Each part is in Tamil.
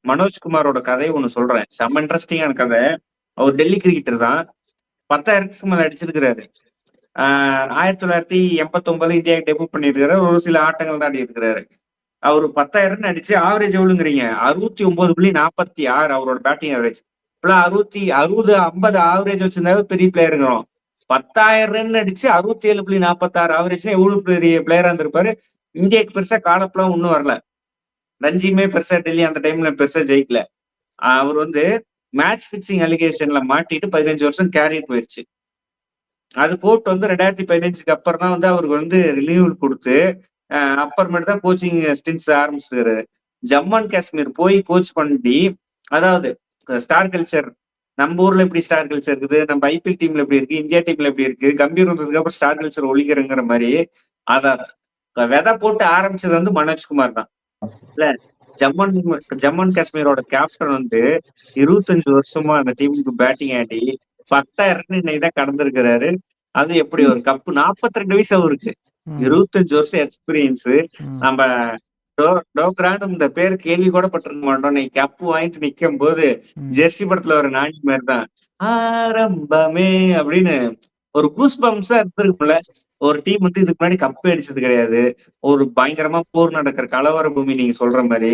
மனோஜ்குமாரோட கதை ஒண்ணு சொல்றேன். செம்ம இன்ட்ரஸ்டிங்கான கதை. அவர் டெல்லி கிரிக்கெட்டர் தான். 10,000க்கு மேல அடிச்சிருக்கிறாரு. ஆ 1989 இந்தியாவுக்கு டெபியூட் பண்ணியிருக்காரு. ஒரு சில ஆட்டங்கள் தான் ஆடியிருக்கிறாரு. அவரு 10,000 அடிச்சு ஆவரேஜ் எவ்வளவுங்கிறீங்க? 69.46 அவரோட பேட்டிங் ஆவரேஜ். இப்பலாம் 60, 50 ஆவரேஜ் வச்சிருந்தாவே பெரிய பிளேயருங்கிறோம். 10,000 அடிச்சு 67.46 ஆவரேஜ்னா எவ்வளவு பெரிய பிளேயரா இருந்திருப்பாரு. இந்தியாவுக்கு பெருசா காலப்லாம் ஒண்ணும் வரல. ரஞ்சியுமே பெருசா டெல்லி அந்த டைம்ல பெருசா ஜெயிக்கல. அவர் வந்து மேட்ச் பிக்சிங் அலிகேஷன்ல மாட்டிட்டு 15 வருஷம் கேரியர் போயிருச்சு. அது கோர்ட் வந்து 2015க்கு அப்புறம் தான் வந்து அவருக்கு வந்து ரிலீவல் குடுத்து, அப்புறமேட்டு தான் கோச்சிங் ஸ்டின்ட்ஸ் ஆரம்பிச்சிருக்காரு. ஜம்மு அண்ட் காஷ்மீர் போய் கோச் பண்ணி, அதாவது ஸ்டார் கல்ச்சர் நம்ம ஊர்ல எப்படி ஸ்டார் கல்ச்சர் இருக்குது, நம்ம ஐபிஎல் டீம்ல எப்படி இருக்கு, இந்தியா டீம்ல எப்படி இருக்கு, கம்பீர் வந்ததுக்கு அப்புறம் ஸ்டார் கல்ச்சர் ஒழிக்கிறங்கிற மாரி, அத விதை போட்டு ஆரம்பிச்சது வந்து மனோஜ்குமார் தான். இல்ல ஜம்மு அண்ட் காஷ்மீரோட கேப்டன் வந்து 25 வருஷமா அந்த டீமுக்கு பேட்டிங் ஆடி 10,000 இன்னைக்கு தான் கடந்திருக்கிறாரு. அது எப்படி ஒரு கப்பு 42 வயசு அவருக்கு. 25 வருஷம் எக்ஸ்பீரியன்ஸ். நம்ம டோக்ரான்னு இந்த பேர் கேள்வி கூட பட்டிருக்க மாட்டோம். நீ கப்பு வாங்கிட்டு நிக்கும் போது ஜெர்சி படத்துல ஒரு நாணி மாதிரி தான் ஆரம்பமே அப்படின்னு ஒரு கூஸ் பம்ப்ஸா இருந்திருக்கும்ல. ஒரு டீம் வந்து இதுக்கு முன்னாடி கப்பே அடிச்சது கிடையாது. ஒரு பயங்கரமா போர் நடக்கிற கலவர பூமி நீங்க சொல்ற மாரி.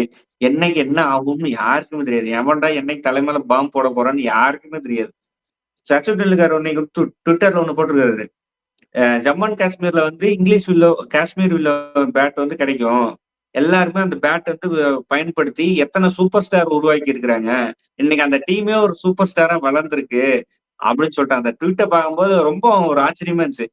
என்னைக்கு என்ன ஆகும்னு யாருக்குமே தெரியாது. எவன்டா என்னைக்கு தலைமையில பாம்பு போட போறான்னு யாருக்குமே தெரியாது. சச்சின் டெண்டுல்கர் இன்னைக்கு ட்விட்டர்ல ஒண்ணு போட்டிருக்காரு. ஜம்மு அண்ட் காஷ்மீர்ல வந்து English willow, Kashmir willow bat வந்து கிடைக்கும். எல்லாருமே அந்த பேட் வந்து பயன்படுத்தி எத்தனை சூப்பர் ஸ்டார் உருவாக்கி இருக்கிறாங்க. இன்னைக்கு அந்த டீமே ஒரு சூப்பர் ஸ்டாரா வளர்ந்திருக்கு அப்படின்னு சொல்லிட்டு அந்த ட்வீட்டை பார்க்கும்போது ரொம்ப ஒரு ஆச்சரியமா இருந்துச்சு.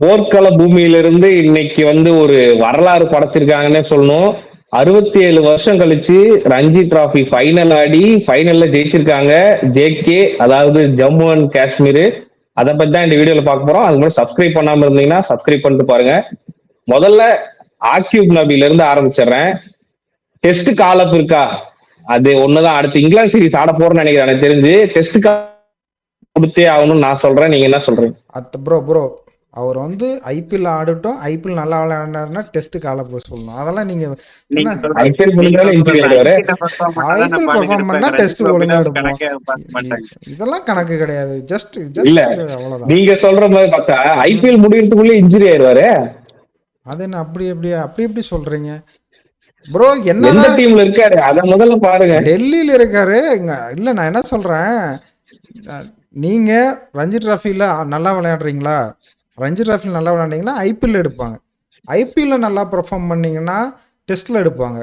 போர்க்கள பூமியிலிருந்து இன்னைக்கு வந்து ஒரு வரலாறு படைச்சிருக்காங்கன்னே சொல்லணும். 67 வருஷம் கழிச்சு ரஞ்சி டிராபி ஃபைனல் ஆடி ஃபைனல்ல ஜெயிச்சிருக்காங்க ஜேகே, அதாவது ஜம்மு அண்ட் காஷ்மீர். அதை பத்தி தான் இந்த வீடியோல பார்க்க போறோம். அது மாதிரி சப்ஸ்கிரைப் பண்ணாம இருந்தீங்கன்னா சப்ஸ்கிரைப் பண்ணிட்டு பாருங்க. முதல்ல ஆக்யூப் நபில இருந்து ஆரம்பிச்சிடுறேன். டெஸ்ட் கால் அப் இருக்கா? அது ஒண்ணுதான். அடுத்து இங்கிலாந்து சீரிஸ் ஆட போறேன்னு நினைக்கிறேன். எனக்கு தெரிஞ்சு டெஸ்ட் கொடுத்தே ஆகணும்னு நான் சொல்றேன். நீங்க என்ன சொல்றீங்க? ப்ரோ அவர் வந்து ஐபிஎல் ஆடட்டும், ஐபிஎல் நல்லா விளையாண்டாருன்னா டெஸ்ட் கால போய் சொல்லணும். அதெல்லாம் நீங்க ஐபிஎல் பெர்ஃபார்ம் பண்ணா டெஸ்ட் ஒழுங்கா எடுப்போம். இதெல்லாம் கணக்கு கிடையாது. ஜஸ்ட் அவ்வளவுதான். நீங்க சொல்ற மாதிரி பார்த்தா ஐபிஎல் முடியறதுக்குள்ள இன்ஜுரி ஆயிடுவாரு. அது என்ன அப்படி எப்படி சொல்றீங்க ப்ரோ? என்ன டீம்ல இருக்காரு அத முதல்ல பாருங்க. டெல்லியில இருக்காரு. இல்ல நான் என்ன சொல்றேன், நீங்க ரஞ்சி டிராஃபில நல்லா விளையாடுறீங்களா, ரஞ்சி டிராஃபில நல்லா விளையாண்டீங்கன்னா ஐபிஎல் எடுப்பாங்க. ஐபிஎல்ல நல்லா பெர்ஃபார்ம் பண்ணீங்கன்னா டெஸ்ட்ல எடுப்பாங்க.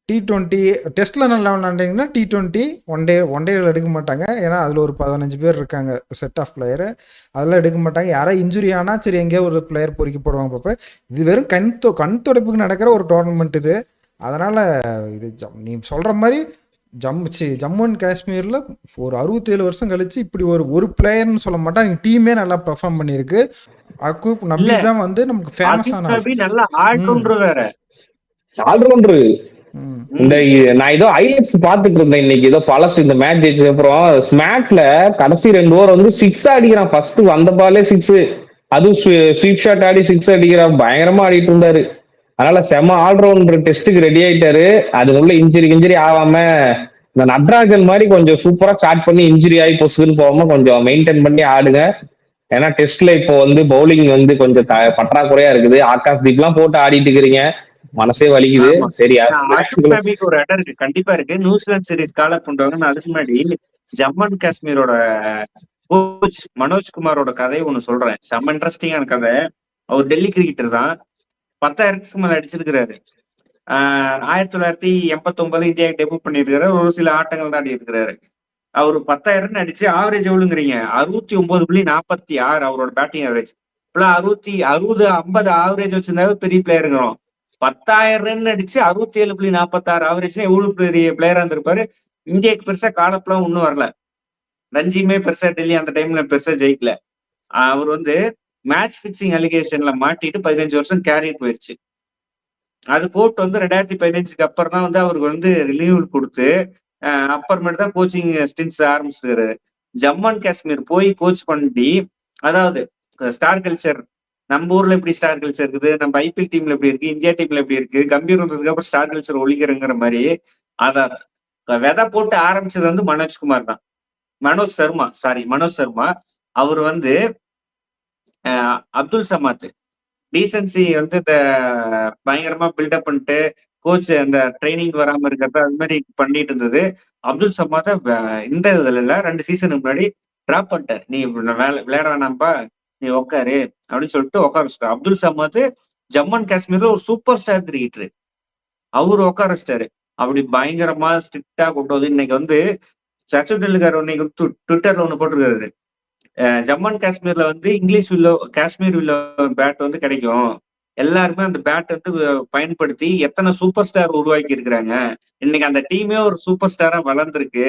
T20 டெஸ்ட்ல நல்லா விளையாண்டீங்கன்னா T20 ஒன் டே எடுக்க மாட்டாங்க. ஏன்னா அதுல ஒரு 15 பேர் இருக்காங்க செட் ஆஃப் பிளேயர், அதெல்லாம் எடுக்க மாட்டாங்க. யாராவது இன்ஜுரி ஆனா சரி எங்கேயோ ஒரு பிளேயர் பொறுக்கி போடுவாங்க பார்ப்பேன். இது வெறும் கண் துடைப்புக்கு நடக்கிற ஒரு டோர்னமெண்ட் இது. அதனால இது நீ சொல்ற மாதிரி ஜம்மு அண்ட் காஷ்மீர்ல ஒரு 67 வருஷம் கழிச்சு இப்படி ஒரு பிளேயர்னு சொல்ல மாட்டாங்க, டீமே நல்லா பெர்ஃபார்ம் பண்ணிருக்கு. அக்கூப் நபி தான் வந்து நமக்கு ஃபேமஸ் ஆன ஆல்ரவுண்டர். இந்த நான் ஏதோ ஹைலைட்ஸ் பாத்துட்டு இருந்தேன் இன்னைக்கு, ஏதோ பழசு இந்த மேட்ச் ஜெயிச்சது அப்புறம் ஸ்மாட்ல கடைசி 2 ஓவர் வந்து 6 அடிக்கிறான். ஃபர்ஸ்ட் வந்த பாலே 6, அதுவும் ஸ்வீப் ஷாட் ஆடி 6 அடிக்கிறான். பயங்கரமா ஆடிட்டு இருந்தாரு. அதனால செம ஆல்ரவுண்டர், டெஸ்ட்டுக்கு ரெடி ஆயிட்டாரு. அதுக்குள்ள இன்ஜுரி ஆகாம இந்த நட்ராஜன் மாதிரி கொஞ்சம் சூப்பரா ஸ்டார்ட் பண்ணி இன்ஜுரி ஆகி பொசுன்னு போகாம கொஞ்சம் மெயின்டைன் பண்ணி ஆடுங்க. ஏன்னா டெஸ்ட்ல இப்போ வந்து பவுலிங் வந்து கொஞ்சம் பற்றாக்குறையா இருக்குது. ஆகாஷ் தீப் எல்லாம் போட்டு ஆடிட்டு இருக்கிறீங்க, மனசே வலிக்குது. சரி, ஒரு இடம் இருக்கு, கண்டிப்பா இருக்கு. நியூசிலாந்து சீரிஸ் கால் அப் பண்றாங்க. அதுக்கு முன்னாடி ஜம்மு அண்ட் காஷ்மீரோட கோச் மனோஜ்குமாரோட கதை ஒண்ணு சொல்றேன். செம்ம இன்ட்ரஸ்டிங்கான கதை. அவர் டெல்லி கிரிக்கெட்டர் தான். 10,000க்கு மேல அடிச்சிருக்கிறாரு. 1989 இந்தியாவுக்கு டெபியூட் பண்ணியிருக்காரு. ஒரு சில ஆட்டங்கள் தான் ஆடி இருக்கிறாரு. அவரு 10,000 அடிச்சு ஆவரேஜ் எவ்வளவுங்கிறீங்க? 69.46 அவரோட பேட்டிங் ஆவரேஜ். இப்பெல்லாம் 60, 50 ஆவரேஜ் வச்சிருந்தாவே பெரிய பிளேயருங்கிறோம். 10,000 அடிச்சு 67.46 ஆவரேஜ்னா எவ்வளவு பெரிய பிளேயரா இருந்திருப்பாரு. இந்தியாவுக்கு பெருசா காலப்லாம் ஒண்ணும் வரல. ரஞ்சியுமே பெருசா டெல்லி அந்த டைம்ல பெருசா ஜெயிக்கல. அவர் வந்து மேட்ச் பிக்சிங் அலிகேஷன்ல மாட்டிட்டு 15 வருஷம் கேரியர் போயிருச்சு. அது கோர்ட் வந்து 2015க்கு அப்புறம் தான் வந்து அவருக்கு வந்து ரிலீவல் கொடுத்து, அப்புறமேட்டு தான் கோச்சிங் ஸ்டின்ட்ஸ் ஆரம்பிச்சிருக்காரு. ஜம்மு அண்ட் காஷ்மீர் போய் கோச் பண்ணி, அதாவது ஸ்டார் கல்ச்சர் நம்ம ஊர்ல எப்படி ஸ்டார் கல்ச்சர் இருக்குது, நம்ம ஐபிஎல் டீம்ல எப்படி இருக்கு, இந்தியா டீம்ல எப்படி இருக்கு, கம்பீர் வந்ததுக்கு அப்புறம் ஸ்டார் கல்ச்சர் ஒழிக்கிறங்கிற மாதிரி அத விதை போட்டு ஆரம்பிச்சது வந்து மனோஜ்குமார் தான். மனோஜ் சர்மா. அவர் வந்து அப்துல் சமாத் டீசன்சி வந்து இந்த பயங்கரமா பில்டப் பண்ணிட்டு கோச் அந்த ட்ரைனிங் வராம இருக்கிறது அது மாதிரி பண்ணிட்டு இருந்தது. அப்துல் சமாத இந்த இதுல இல்ல 2 சீசனுக்கு முன்னாடி டிராப் பண்ணிட்டார். நீ விளையாட வேணாம்ப்பா, நீ உட்காரு அப்படின்னு சொல்லிட்டு உட்கார வச்சிட்டாரு. அப்துல் சமாத் ஜம்மு அண்ட் காஷ்மீர்ல ஒரு சூப்பர் ஸ்டார் கிரிக்கெட்டர். அவரு உட்கார வச்சிட்டாரு. அப்படி பயங்கரமா ஸ்ட்ரிக்டா கொண்டு வந்து இன்னைக்கு வந்து சச்சின் டெண்டுல்கர் இன்னைக்கு ட்விட்டர்ல ஒண்ணு போட்டிருக்காரு. ஜம்மு அண்ட் காஷ்மீர்ல வந்து English willow Kashmir willow bat வந்து கிடைக்கும். எல்லாருமே அந்த பேட் வந்து பயன்படுத்தி எத்தனை சூப்பர் ஸ்டார் உருவாக்கி இருக்கிறாங்க. இன்னைக்கு அந்த டீமே ஒரு சூப்பர் ஸ்டாரா வளர்ந்துருக்கு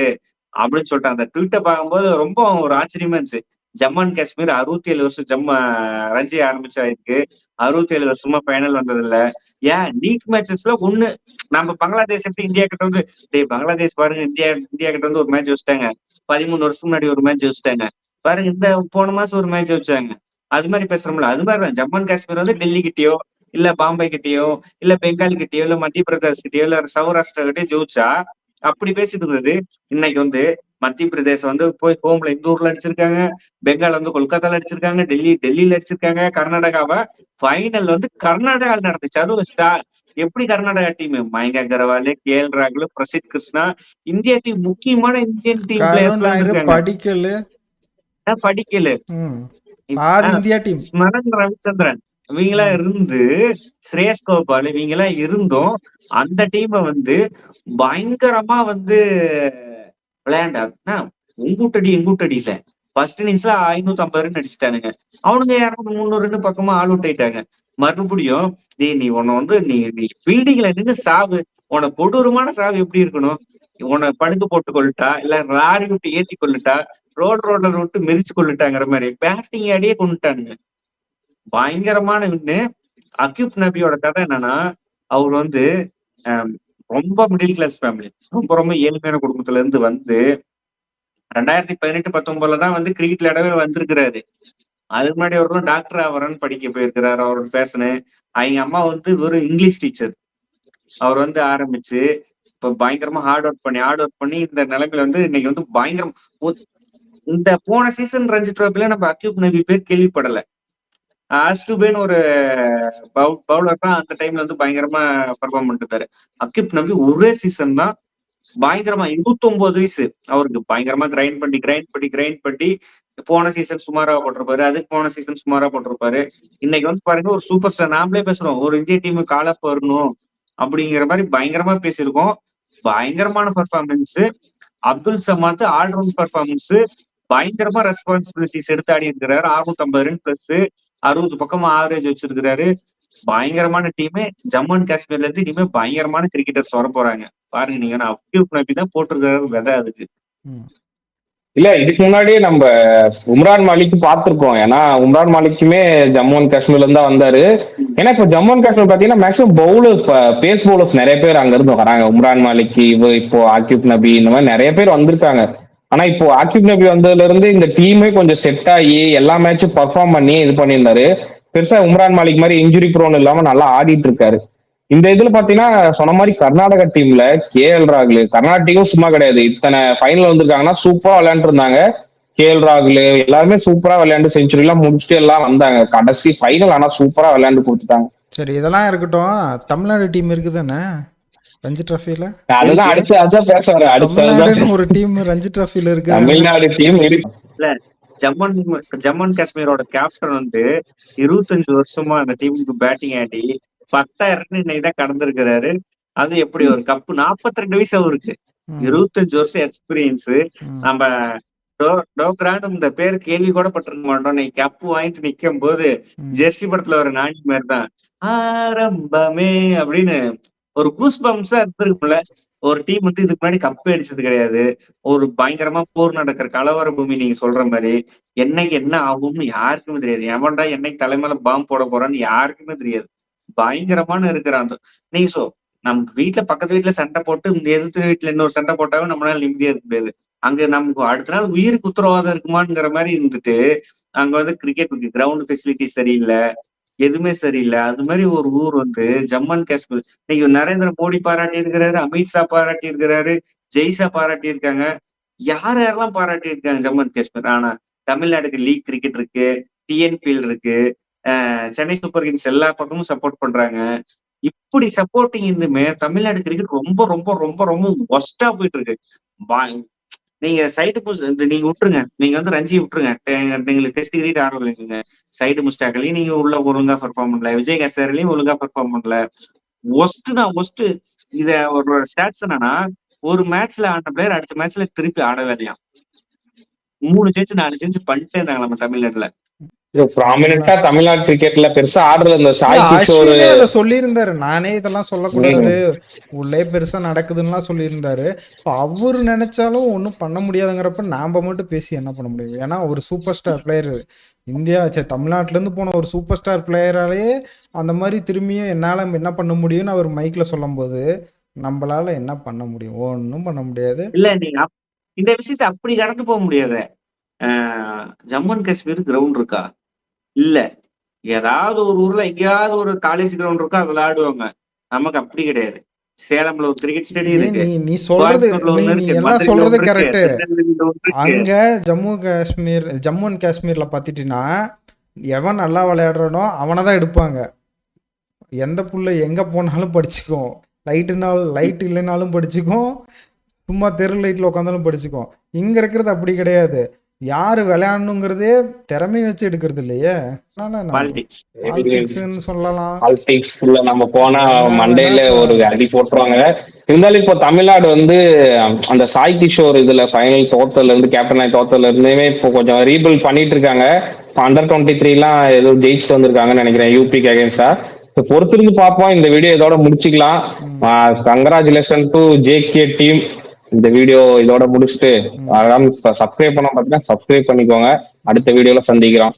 அப்படின்னு சொல்லிட்டு அந்த ட்வீட்டை பார்க்கும்போது ரொம்ப ஒரு ஆச்சரியமா இருந்துச்சு. ஜம்மு அண்ட் காஷ்மீர் 67 வருஷம் ரஞ்சி ஆரம்பிச்சாயிருக்கு. 67 வருஷமா ஃபைனல் வந்தது இல்ல. ஏன் லீக் மேட்சஸ்ல ஒண்ணு நம்ம பங்களாதேஷ் எப்படி இந்தியா கிட்ட வந்து பங்களாதேஷ் பாருங்க இந்தியா கிட்ட வந்து ஒரு மேட்ச் வச்சுட்டாங்க. 13 வருஷம் முன்னாடி ஒரு மேட்ச் வச்சுட்டாங்க பாருங்க. இந்த போன மாசம் ஒரு மேட்ச் வச்சாங்க. அது மாதிரி பேசுறோம்ல, அது மாதிரிதான் ஜம்மு அண்ட் காஷ்மீர் வந்து டெல்லி கிட்டயோ இல்ல பாம்பே கிட்டயோ இல்ல பெங்கால் கிட்டயோ இல்ல மத்திய பிரதேஷ் கிட்டயோ இல்ல சௌராஷ்டிரா கிட்டயோ ஜெயிச்சா அப்படி பேசிட்டு இருந்தது. இன்னைக்கு வந்து மத்திய பிரதேசம் வந்து போய் ஹோம்ல இந்தூர்ல அடிச்சிருக்காங்க, பெங்கால் வந்து கொல்கத்தால அடிச்சிருக்காங்க, டெல்லியில அடிச்சிருக்காங்க, கர்நாடகாவை ஃபைனல் வந்து கர்நாடகாவில் நடந்துச்சு. அதுவும் எப்படி கர்நாடகா டீம் மயங்க் அகர்வால், கேஎல் ராகுல், பிரசித் கிருஷ்ணா, இந்தியா டீம் முக்கியமான இந்தியன் டீம் பிளேயர்ஸ் எல்லாம் இருக்காங்க. படிக்கல இந்தியா டீம் ஸ்மரன் ரவிச்சந்திரன் இவங்களா இருந்து ஸ்ரேயஸ் கோபால் இவங்களா இருந்தும் அந்த டீமை வந்து பயங்கரமா வந்து விளையாண்டா. உங்கூட்டடி எங்கூட்டடி இல்ல. ஃபர்ஸ்ட் இன்னிங்ஸ்ல 550 ரன் அடிச்சுட்டானுங்க. அவனுங்க 200 300 ரன் பக்கமா ஆல் அவுட் ஆயிட்டாங்க. மறுபடியும் நீ உன்னை வந்து நீ ஃபீல்டிங்ல நின்று சாவு. உனக்கு கொடூரமான சாவு எப்படி இருக்கணும்? உன்னை படுக்க போட்டு கொள்ளுட்டா இல்ல லாரி விட்டு ஏத்தி கொள்ளுட்டா ரோட்ல விட்டு மிதிச்சு கொள்ளுட்டாங்கிற மாதிரி பேட்டிங் ஆடியே கொண்டுட்டானுங்க. பயங்கரமான வின்னு. அக்யூப் நபியோட கதை என்னன்னா, அவர் வந்து ரொம்ப மிடில் கிளாஸ் ஃபேமிலி, ரொம்ப ஏழ்மையான குடும்பத்துல இருந்து வந்து 2018-19 தான் வந்து கிரிக்கெட் விளையாடவே வந்திருக்கிறாரு. அதுக்கு முன்னாடி அவரும் டாக்டர் ஆவரன்னு படிக்க போயிருக்கிறாரு. அவரோட பேஷனு. அவங்க அம்மா வந்து ஒரு இங்கிலீஷ் டீச்சர். அவர் வந்து ஆரம்பிச்சு இப்ப பயங்கரமா ஹார்ட் ஒர்க் பண்ணி இந்த நிலைமையில வந்து இன்னைக்கு வந்து பயங்கரம். இந்த போன சீசன் ரஞ்சி டிராபில நம்ம அக்யூப் நபி பேர் கேள்விப்படல. ஆஸ்டுபேன் ஒரு பவுலர் தான் அந்த டைம்ல வந்து பயங்கரமா பர்ஃபார்ம் பண்ணிட்டு. அக்யூப் நபி ஒரே சீசன் தான் பயங்கரமா 29 வயசு அவருக்கு பயங்கரமா கிரைண்ட் பண்ணி போன சீசன் சுமாரா போட்டிருப்பாரு. அதுக்கு போன சீசன் சுமாரா போட்டிருப்பாரு. இன்னைக்கு வந்து பாருங்க ஒரு சூப்பர் ஸ்டார். நாமளே பேசுறோம் ஒரு இந்திய டீமு காலப் வரணும் அப்படிங்கிற மாதிரி பயங்கரமா பேசியிருக்கோம். பயங்கரமான performance. Abdul Samad all-round performance. பயங்கரமா ரெஸ்பான்சிபிலிட்டிஸ் எடுத்து ஆடி இருக்கிறாரு. 650 ரன் பிளஸ் 60 பக்கமா ஆவரேஜ் வச்சிருக்கிறாரு. பயங்கரமான டீமே. ஜம்மு அண்ட் காஷ்மீர்ல இருந்து இனிமே பயங்கரமான கிரிக்கெட்டர்ஸ் வர போறாங்க பாருங்க. நீங்க அக்யூப் நபி தான் போட்டிருக்காரு விதை அதுக்கு. இல்ல இதுக்கு முன்னாடியே நம்ம உம்ரான் மாலிக் பார்த்திருக்கோம். ஏன்னா உம்ரான் மாலிக்குமே ஜம்மு அண்ட் காஷ்மீர்ல இருந்தா வந்தாரு. ஏன்னா இப்ப ஜம்மு அண்ட் காஷ்மீர் பாத்தீங்கன்னா மேக்ஸிமம் பவுலர்ஸ் பேஸ் பவுலர்ஸ் நிறைய பேர் அங்க இருந்து வராங்க. உம்ரான் மாலிக் இப்போ ஆக்யூப் நபி இந்த மாதிரி நிறைய பேர் வந்திருக்காங்க. ஆனா இப்போ ஆக்யூப் நபி வந்ததுல இருந்து இந்த டீமே கொஞ்சம் செட் ஆகி எல்லா மேட்சும் பர்ஃபார்ம் பண்ணி இது பண்ணியிருந்தாரு. பெருசா உம்ரான் மாலிக் மாதிரி இன்ஜுரி ப்ரோன் இல்லாம நல்லா ஆடிட்டு இருக்காரு. இந்த இதுல பாத்தீங்கன்னா சொன்ன மாதிரி கர்நாடகா டீம்ல கேஎல் ராகுல் கர்நாடக டீமும் சும்மா கிடையாது. இத்தனை ஃபைனல் வந்திருக்காங்கன்னா சூப்பரா விளையாண்டு இருந்தாங்க. கேஎல் ராகுல் எல்லாருமே சூப்பரா விளையாண்டு செஞ்சுரி எல்லாம் முடிச்சுட்டு எல்லாம் வந்தாங்க. கடைசி ஃபைனல் ஆனா சூப்பரா விளையாண்டு கொடுத்துட்டாங்க. சரி இதெல்லாம் இருக்கட்டும். தமிழ்நாடு டீம் இருக்குதானே ரஞ்சி டிராஃபில? அதுதான் அதான் பேச வர அடுத்த ஒரு டீம் ரஞ்சி டிராஃபில இருக்கு. தமிழ்நாடு டீம் இருக்கு. இல்ல ஜம்மு அண்ட் காஷ்மீரோட கேப்டன் வந்து 25 வருஷமா அந்த டீமுக்கு பேட்டிங் ஆடி 10,000 ரன் இன்னைக்குதான் கடந்திருக்கிறாரு. அது எப்படி ஒரு கப்பு. 42 வயசு அவருக்கு. 25 வருஷம் எக்ஸ்பீரியன்ஸ். நம்ம டோக்ரான்னு இந்த பேர் கேள்வி கூட பட்டிருக்க மாட்டோம். நீ கப்பு வாங்கிட்டு நிக்கும் போது ஜெர்சி படத்துல ஒரு நாணி மாதிரி தான் ஆரம்பமே அப்படின்னு ஒரு கூஸ் பம்ஸா இருந்திருக்கும்ல. ஒரு டீம் வந்து இதுக்கு முன்னாடி கப்பு அடிச்சது கிடையாது. ஒரு பயங்கரமா போர் நடக்கிற கலவர பூமி நீங்க சொல்ற மாதிரி. என்னைக்கு என்ன ஆகும்னு யாருக்குமே தெரியாது. எவன்டா என்னைக்கு தலைமையில பாம்பு போட போறான்னு யாருக்குமே தெரியாது. பயங்கரமான இருக்கிறான். நீங்க நம்ம வீட்டுல பக்கத்து வீட்டுல சண்டை போட்டு எதிர்த்து வீட்டுல இன்னொரு சண்டை போட்டாவே நம்மளால நிம்மதியா இருக்க முடியாது. அங்க நமக்கு அடுத்த நாள் உயிருக்கு உத்தரவாதம் இருக்குமாங்கிற மாதிரி இருந்துட்டு அங்க வந்து கிரிக்கெட் கிரவுண்ட் ஃபெசிலிட்டி சரியில்லை, எதுவுமே சரியில்லை. அது மாதிரி ஒரு ஊர் வந்து ஜம்மு அண்ட் காஷ்மீர். இன்னைக்கு நரேந்திர மோடி பாராட்டி இருக்கிறாரு, அமித்ஷா பாராட்டி இருக்கிறாரு, ஜெய்ஷா பாராட்டி இருக்காங்க. யார் யாரெல்லாம் பாராட்டி இருக்காங்க ஜம்மு அண்ட் காஷ்மீர். ஆனா தமிழ்நாடுக்கு லீக் கிரிக்கெட் இருக்கு, டிஎன்பிஎல் இருக்கு, சென்னை சூப்பர் கிங்ஸ் எல்லா பக்கமும் சப்போர்ட் பண்றாங்க. இப்படி சப்போர்ட்டிங் இருந்துமே தமிழ்நாடு கிரிக்கெட் ரொம்ப ரொம்ப ரொம்ப ரொம்ப ஒஸ்டா போயிட்டு இருக்கு. நீங்க சைடு நீங்க விட்டுருங்க, நீங்க வந்து ரஞ்சி விட்டுருங்க, நீங்க டெஸ்ட் கிரிக்கெட் ஆடுறீங்க. சைடு முஸ்டாக்லையும் நீங்க உள்ள ஒழுங்கா பெர்ஃபார்ம் பண்ணல, விஜய் கசாரிலையும் ஒழுங்கா பெர்ஃபார்ம் பண்ணல. ஒஸ்ட்னா ஒஸ்ட். இத ஒரு ஸ்டாட்ஸ் என்னன்னா, ஒரு மேட்ச்ல ஆடின பிளேயர் அடுத்த மேட்ச்ல திருப்பி ஆடவே இல்லையா. 3 சேஞ்சு 4 சேஞ்சு பண்ணிட்டே இருந்தாங்க நம்ம தமிழ்நாட்டுல. ப்ராமினென்ட்டா தமிழ்நாடு கிரிக்கெட்ல பெருசா ஆடுறது இந்த சாய் கிஷோர் அஸ்வினே அதை சொல்லியிருந்தாரு. நானே இதெல்லாம் சொல்லக்கூடாது, உள்ளே பெருசா நடக்குதுன்னுலாம் சொல்லியிருந்தாரு. இப்போ அவரு நினைச்சாலும் ஒன்றும் பண்ண முடியாதுங்கிறப்ப நாம மட்டும் பேசி என்ன பண்ண முடியும்? ஏன்னா ஒரு சூப்பர் ஸ்டார் பிளேயர் இந்தியா தமிழ்நாட்டுல இருந்து போன ஒரு சூப்பர் ஸ்டார் பிளேயராலேயே அந்த மாதிரி திரும்பியும் என்னால என்ன பண்ண முடியும்னு அவர் மைக்ல சொல்லும் போது நம்மளால என்ன பண்ண முடியும்? ஒன்றும் பண்ண முடியாது. இல்ல நீங்க இந்த விஷயத்த அப்படி கடந்து போக முடியாது. ஜம்மு அண்ட் காஷ்மீர் கிரவுண்ட் இருக்கா? இல்ல. ஏதாவது ஒரு ஊர்ல எங்கேயாவது ஒரு காலேஜ் கிரவுண்ட் இருக்கா, விளையாடுவாங்க. நமக்கு அப்படி கிடையாது. சேலம்ல ஒரு கிரிக்கெட் ஸ்டேடியம் இருக்கு, நீ சொல்றது கோயம்புத்தூர்ல ஒண்ணு இருக்கு, எல்லாம் மதுரையில சொல்றது ஒண்ணு இருக்கு, கரெக்ட். திருநெல்வேலியில ஒண்ணு இருக்கு. அங்க ஜம்மு அண்ட் காஷ்மீர்ல பாத்துட்டீங்கன்னா எவன் நல்லா விளையாடுறானோ அவனை தான் எடுப்பாங்க. எந்த புள்ள எங்க போனாலும் படிச்சுக்கும், லைட் இல்லைனாலும் படிச்சுக்கும், சும்மா தெரு லைட்ல உட்காந்தாலும் படிச்சுக்கும். இங்க இருக்கிறது அப்படி கிடையாது. யாரு விளையாடணுங்கிறதே திறமை வச்சு எடுக்கிறது இல்லையே. பாலிடிக்ஸ்னு சொல்லலாம். பாலிடிக்ஸ் நம்ம போனா மண்டேல ஒரு அடி போட்டுருவாங்க. இருந்தாலும் இப்போ தமிழ்நாடு வந்து அந்த சாய் கிஷோர் இதுல ஃபைனல் தோத்தல இருந்து கேப்டன் தோத்தல இருந்துமே இப்போ கொஞ்சம் ரீபில்ட் பண்ணிட்டு இருக்காங்க. அண்டர் 23 எல்லாம் ஏதோ ஜெயிச்சுட்டு வந்திருக்காங்கன்னு நினைக்கிறேன் யூபிக்கு அகேன்ஸ்டா. பொறுத்திருந்து பார்ப்போம். இந்த வீடியோ இதோட முடிச்சுக்கலாம். Congratulation to JK team. இந்த வீடியோ இதோட முடிச்சுட்டு சப்ஸ்கிரைப் பண்ண பார்த்தீங்கன்னா சப்ஸ்கிரைப் பண்ணிக்கோங்க. அடுத்த வீடியோல சந்திக்கிறோம்.